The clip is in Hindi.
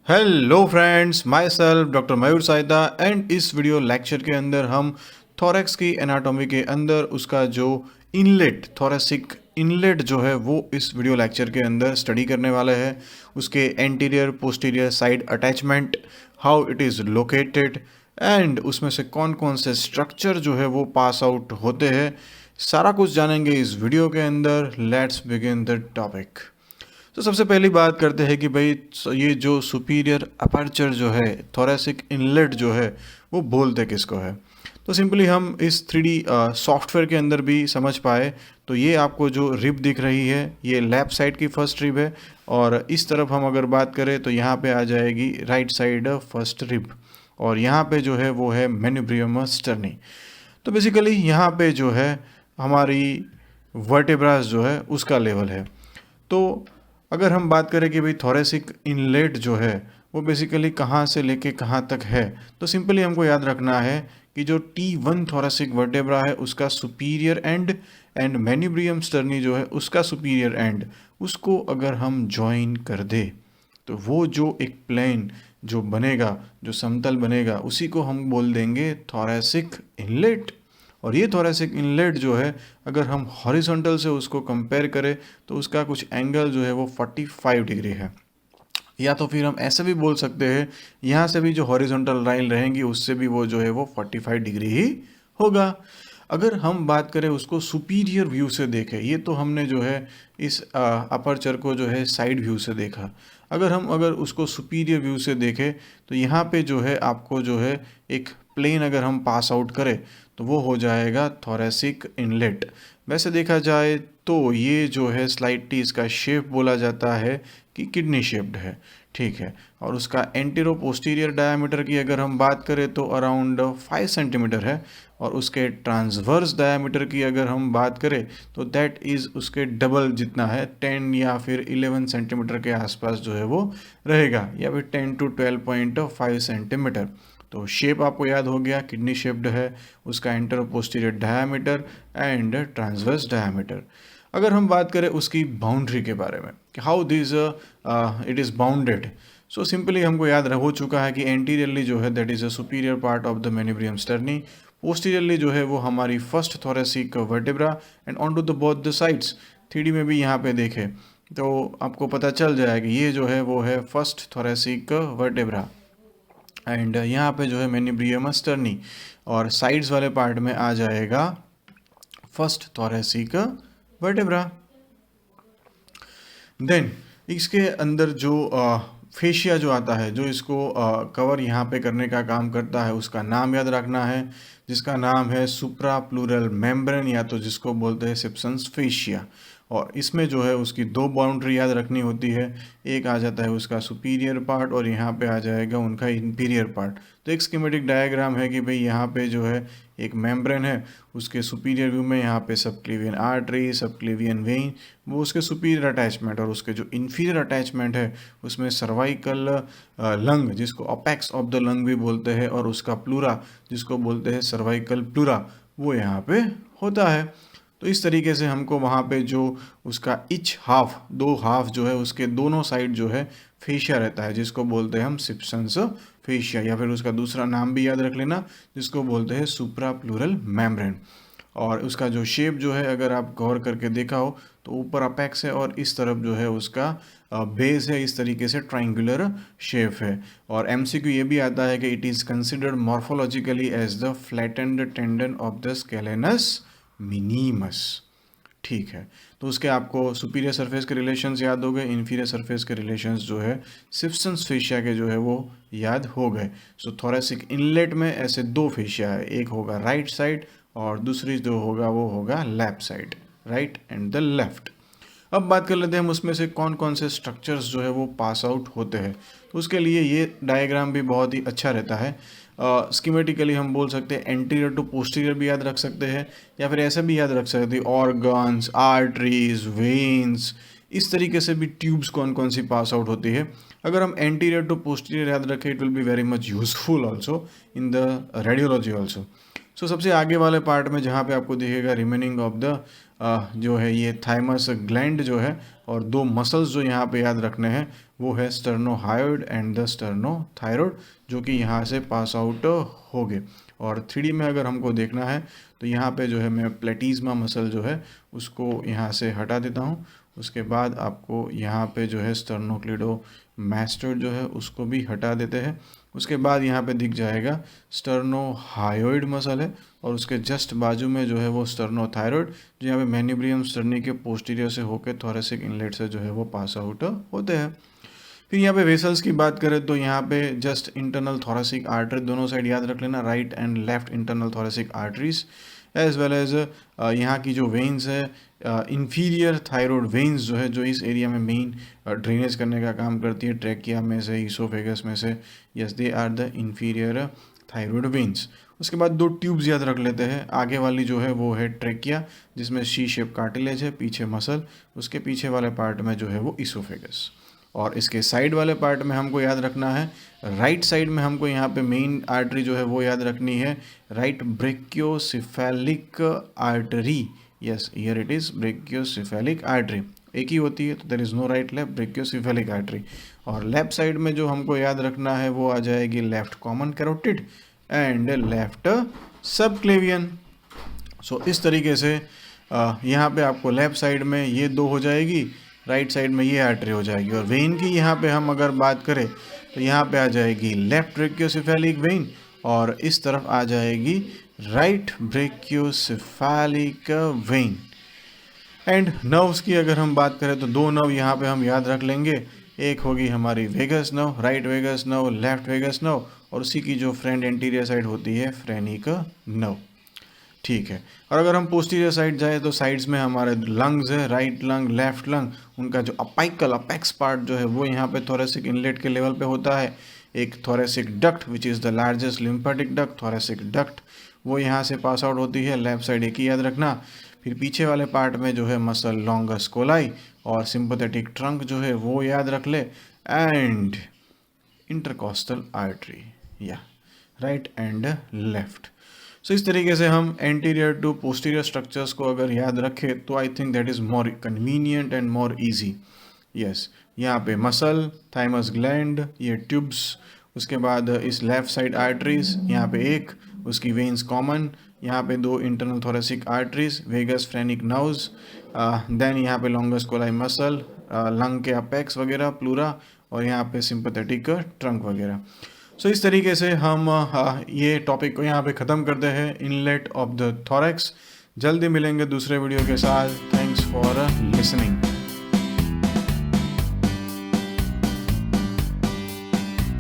Hello friends, my self doctor Mayur Sahida and इस वीडियो लेक्चर के अंदर हम थोरैक्स की एनाटॉमी के अंदर उसका जो इनलेट थोरेसिक इनलेट जो है वो इस वीडियो लेक्चर के अंदर स्टडी करने वाले हैं। उसके anterior posterior side attachment, how it is located and उसमें से कौन कौन से स्ट्रक्चर जो है वो पास आउट होते हैं, सारा कुछ जानेंगे इस वीडियो के अंदर। Let's begin the topic. तो सबसे पहली बात करते हैं कि भाई ये जो सुपीरियर अपर्चर जो है, थोरेसिक इनलेट जो है, वो बोलते किसको है। तो सिंपली हम इस 3D सॉफ्टवेयर के अंदर भी समझ पाए तो ये आपको जो रिब दिख रही है ये लेफ्ट साइड की फर्स्ट रिब है, और इस तरफ हम अगर बात करें तो यहाँ पे आ जाएगी राइट साइड फर्स्ट रिब, और यहाँ पे जो है वो है मेन्यूब्रियम स्टर्नी। तो बेसिकली यहाँ पे जो है हमारी वर्टेब्रास जो है उसका लेवल है। तो अगर हम बात करें कि भाई थोरेसिक इनलेट जो है वो बेसिकली कहाँ से लेके कहाँ तक है, तो सिंपली हमको याद रखना है कि जो T1 थोरेसिक वर्टेब्रा है उसका सुपीरियर एंड मेन्यूब्रियम स्टर्नी जो है उसका सुपीरियर एंड, उसको अगर हम ज्वाइन कर दे तो वो जो एक प्लेन जो बनेगा, जो समतल बनेगा, उसी को हम बोल देंगे थोरेसिक इनलेट। और ये थोरेसिक इनलेट जो है अगर हम हॉरिजॉन्टल से उसको कंपेयर करें तो उसका कुछ एंगल जो है वो 45 डिग्री है। या तो फिर हम ऐसे भी बोल सकते हैं, यहाँ से भी जो हॉरिजॉन्टल लाइन रहेंगी उससे भी वो जो है वो 45 डिग्री ही होगा। अगर हम बात करें उसको सुपीरियर व्यू से देखें, ये तो हमने जो है इस अपर्चर को जो है साइड व्यू से देखा। अगर उसको सुपीरियर व्यू से देखें तो यहाँ पे जो है आपको जो है एक प्लेन अगर हम पास आउट करें तो वो हो जाएगा थोरेसिक इनलेट। वैसे देखा जाए तो ये जो है स्लाइटली इसका शेप बोला जाता है कि किडनी शेप्ड है, ठीक है। और उसका एंटीरो पोस्टीरियर डायामीटर की अगर हम बात करें तो अराउंड 5 सेंटीमीटर है, और उसके ट्रांसवर्स डायामीटर की अगर हम बात करें तो दैट इज़ उसके डबल जितना है, 10 या फिर 11 सेंटीमीटर के आसपास जो है वो रहेगा, या फिर 10 to 12.5 सेंटीमीटर। तो शेप आपको याद हो गया, किडनी शेप्ड है, उसका enter posterior diameter and transverse diameter. अगर हम बात करें उसकी बाउंड्री के बारे में कि how this it is bounded, so simply हमको याद हो चुका है कि एंटीरियरली जो है that is a superior part of the manubrium sterni, posteriorly जो है वो हमारी first thoracic vertebra and on to the both the sides. 3D में भी यहाँ पे देखें तो आपको पता चल जाएगा ये जो है वो है फर्स्ट थोरेसिक वर्टेब्रा, एंड यहाँ पे जो है मेन्यूब्रियम स्टर्नी, और साइड्स वाले पार्ट में आ जाएगा फर्स्ट थोरेसिक वर्टेब्रा। देन इसके अंदर जो फेशिया जो आता है, जो इसको कवर यहाँ पे करने का काम करता है, उसका नाम याद रखना है, जिसका नाम है सुप्रा प्लूरल मेम्ब्रेन, या तो जिसको बोलते हैं सिप्सन्स फेशिया। और इसमें जो है उसकी दो बाउंड्री याद रखनी होती है, एक आ जाता है उसका सुपीरियर पार्ट और यहाँ पे आ जाएगा उनका इंफीरियर पार्ट। तो एक स्कीमेटिक डायग्राम है कि भाई यहाँ पे जो है एक मेम्ब्रेन है, उसके सुपीरियर व्यू में यहाँ पे सबक्लेवियन आर्टरी, सबक्लेवियन वेइन, वो उसके सुपीरियर अटैचमेंट, और उसके जो इन्फीरियर अटैचमेंट है उसमें सर्वाइकल लंग, जिसको अपेक्स ऑफ द लंग भी बोलते हैं, और उसका प्लूरा जिसको बोलते हैं सर्वाइकल प्लूरा, वो यहाँ पे होता है। तो इस तरीके से हमको वहाँ पे जो उसका इच हाफ, दो हाफ जो है उसके दोनों साइड जो है फेशिया रहता है, जिसको बोलते हैं हम सिप्सन्स फेशिया, या फिर उसका दूसरा नाम भी याद रख लेना जिसको बोलते हैं सुप्रा प्लूरल मेम्ब्रेन। और उसका जो शेप जो है अगर आप गौर करके देखा हो तो ऊपर अपेक्स है और इस तरफ जो है उसका बेस है, इस तरीके से ट्राइंगुलर शेप है। और एमसीक्यू ये भी आता है कि it is considered morphologically as the flattened tendon of the scalenus minimus, ठीक है। तो उसके आपको सुपीरियर सरफेस के रिलेशंस याद हो गए, इन्फीरियर सरफेस के रिलेशंस जो है सिप्सन्स फेशिया के जो है वो याद हो गए। सो थोरेसिक इनलेट में ऐसे दो फेशिया है, एक होगा राइट साइड और दूसरी जो होगा वो होगा left side, right and the left. अब बात कर लेते हैं हम उसमें से कौन कौन से स्ट्रक्चर्स जो है वो पास आउट होते हैं। तो उसके लिए ये डायग्राम भी बहुत ही अच्छा रहता है। स्कीमेटिकली हम बोल सकते हैं एंटीरियर टू पोस्टीरियर भी याद रख सकते हैं, या फिर ऐसे भी याद रख सकते हैं ऑर्गन्स, आर्टरीज, वेन्स, इस तरीके से भी ट्यूब्स कौन कौन सी पास आउट होती है। अगर हम एंटीरियर टू पोस्टीरियर याद रखें it will be very much useful also in the radiology also. So सबसे आगे वाले पार्ट में जहाँ पे आपको दिखेगा रिमेनिंग ऑफ द जो है ये थाइमस ग्लैंड जो है, और दो मसल्स जो यहाँ पे याद रखने हैं वो है स्टर्नोहायोइड एंड द स्टर्नोथायरॉइड, जो कि यहाँ से पास आउट हो गए। और 3D में अगर हमको देखना है तो यहाँ पे जो है मैं प्लेटिज्मा मसल जो है उसको यहाँ से हटा देता हूँ। उसके बाद आपको यहाँ पे जो है स्टर्नोक्लिडोमास्टोइड जो है उसको भी हटा देते हैं। उसके बाद यहाँ पे दिख जाएगा स्टर्नोहायोइड मसल है, और उसके जस्ट बाजू में जो है वो स्टर्नोथायरॉइड, जो यहाँ पे मैन्यूब्रियम स्टर्नी के पोस्टीरियर से होकर थोरेसिक इनलेट से जो है वो पास आउट होते हैं। फिर यहाँ पे वेसल्स की बात करें तो यहाँ पे जस्ट इंटरनल थोरेसिक आर्टरी, दोनों साइड याद रख लेना, right and left internal thoracic arteries, as well as यहाँ की जो वेन्स है इंफीरियर थायरॉइड वेन्स जो है, जो इस एरिया में मेन ड्रेनेज करने का काम करती है ट्रैकिया में से, ईसोफेगस में से। Yes, they are the inferior thyroid veins. उसके बाद दो ट्यूब्स याद रख लेते हैं। आगे वाली जो है वो है ट्रैकिया, जिसमें सी शेप कार्टिलेज है, पीछे मसल, उसके पीछे वाले पार्ट में जो है वो ईसोफेगस। और इसके साइड वाले पार्ट में हमको याद रखना है, राइट साइड में हमको यहाँ पे मेन आर्टरी जो है वो याद रखनी है, right brachiocephalic artery. Yes, here it is brachiocephalic artery, एक ही होती है तो there is no right left, brachiocephalic artery. और लेफ्ट साइड में जो हमको याद रखना है वो आ जाएगी left common carotid and left subclavian. So इस तरीके से यहाँ पे आपको लेफ्ट साइड में ये दो हो जाएगी, राइट साइड में ये आर्टरी हो जाएगी। और वेन की यहाँ पे हम अगर बात करें तो यहाँ पे आ जाएगी लेफ्ट ब्रेकियोसेफेलिक वेन, और इस तरफ आ जाएगी right brachiocephalic when. And nerves की अगर हम बात करें तो दो नर्व यहाँ पे हम याद रख लेंगे, एक होगी हमारी vagus nerve, right vagus nerve, left vagus nerve, और उसी की जो फ्रेंड एंटीरियर साइड होती है फ्रेनिक नर्व। ठीक है। और अगर हम पोस्टीरियर साइड जाए तो साइड्स में हमारे लंग्स है, राइट लंग, लेफ्ट लंग, उनका जो अपाइकल अपेक्स पार्ट जो है वो यहाँ पे थोरेसिक इनलेट के लेवल पे होता है। एक thoracic duct which is the largest lymphatic duct, thoracic duct, वो यहाँ से पास आउट होती है, लेफ्ट साइड एक ही याद रखना। फिर पीछे वाले पार्ट में जो है मसल लॉन्गस कोलाई, और सिंपैथेटिक ट्रंक जो है वो याद रख ले, एंड इंटरकॉस्टल आर्टरी, या राइट एंड लेफ्ट। सो इस तरीके से हम एंटीरियर टू पोस्टीरियर स्ट्रक्चर्स को अगर याद रखें तो I think that is more convenient and more easy. Yes, यहाँ पे मसल, थाइमस ग्लैंड, ये ट्यूब्स, उसके बाद इस लेफ्ट साइड आर्टरीज, यहाँ पे एक, उसकी वेन्स कॉमन, यहाँ पे दो internal thoracic arteries, vagus phrenic nerves, then यहाँ पे लॉन्गस कोलाई मसल, लंग के अपेक्स वगैरह, प्लूरा, और यहाँ पे सिंपैथेटिक ट्रंक वगैरह। सो इस तरीके से हम ये टॉपिक को यहाँ पे ख़त्म करते हैं, इनलेट ऑफ द थोरैक्स। जल्दी मिलेंगे दूसरे वीडियो के साथ। Thanks for listening.